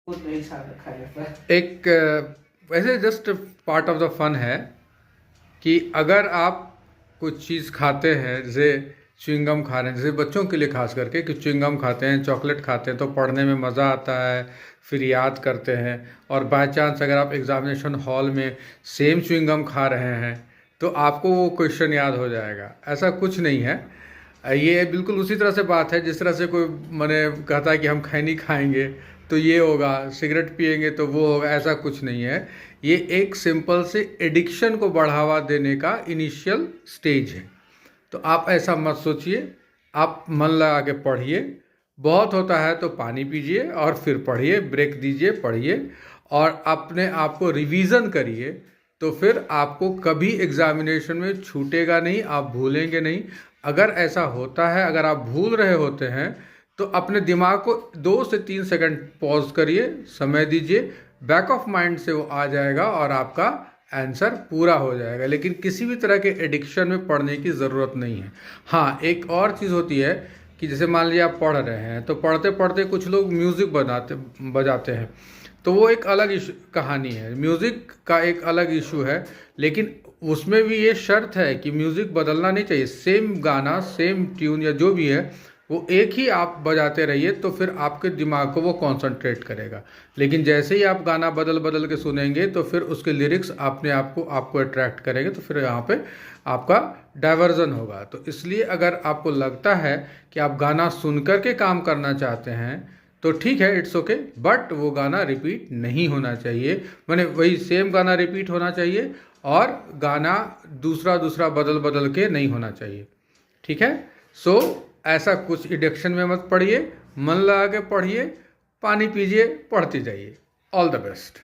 खुद नहीं खा जाता। एक वैसे just part of the fun है कि अगर आप कुछ चीज़ खाते हैं, जैसे च्युइंगम खा रहे हैं, जैसे बच्चों के लिए खास करके कि च्युइंगम खाते हैं, चॉकलेट खाते हैं, तो पढ़ने में मज़ा आता है, फिर याद करते हैं। और बाय चांस अगर आप एग्ज़ामिनेशन हॉल में सेम च्युइंगम खा रहे हैं तो आपको वो क्वेश्चन याद हो जाएगा। ऐसा कुछ नहीं है। ये बिल्कुल उसी तरह से बात है जिस तरह से कोई मैंने कहता है कि हम खैनी खाएंगे तो ये होगा, सिगरेट पिएंगे तो वो होगा। ऐसा कुछ नहीं है। ये एक सिंपल से एडिक्शन को बढ़ावा देने का इनिशियल स्टेज है। तो आप ऐसा मत सोचिए, आप मन लगा के पढ़िए। बहुत होता है तो पानी पीजिए और फिर पढ़िए, ब्रेक दीजिए, पढ़िए और अपने आप को रिवीजन करिए। तो फिर आपको कभी एग्जामिनेशन में छूटेगा नहीं, आप भूलेंगे नहीं। अगर ऐसा होता है, अगर आप भूल रहे होते हैं तो अपने दिमाग को 2 से 3 सेकंड पॉज करिए, समय दीजिए, बैक ऑफ माइंड से वो आ जाएगा और आपका आंसर पूरा हो जाएगा। लेकिन किसी भी तरह के एडिक्शन में पढ़ने की ज़रूरत नहीं है। हाँ, एक और चीज़ होती है कि जैसे मान लीजिए आप पढ़ रहे हैं तो पढ़ते पढ़ते कुछ लोग म्यूज़िक बजाते हैं, तो वो एक अलग कहानी है। म्यूज़िक का एक अलग इशू है, लेकिन उसमें भी ये शर्त है कि म्यूज़िक बदलना नहीं चाहिए। सेम गाना, सेम ट्यून या जो भी है वो एक ही आप बजाते रहिए, तो फिर आपके दिमाग को वो कंसंट्रेट करेगा। लेकिन जैसे ही आप गाना बदल बदल के सुनेंगे तो फिर उसके लिरिक्स अपने आपको अट्रैक्ट करेंगे, तो फिर यहाँ पे आपका डाइवर्जन होगा। तो इसलिए अगर आपको लगता है कि आप गाना सुन कर के काम करना चाहते हैं तो ठीक है, इट्स ओके, बट वो गाना रिपीट नहीं होना चाहिए। मैंने वही सेम गाना रिपीट होना चाहिए और गाना दूसरा दूसरा बदल बदल के नहीं होना चाहिए। ठीक है। सो ऐसा कुछ एडिक्शन में मत पढ़िए, मन लगा के पढ़िए, पानी पीजिए, पढ़ते जाइए। All the best.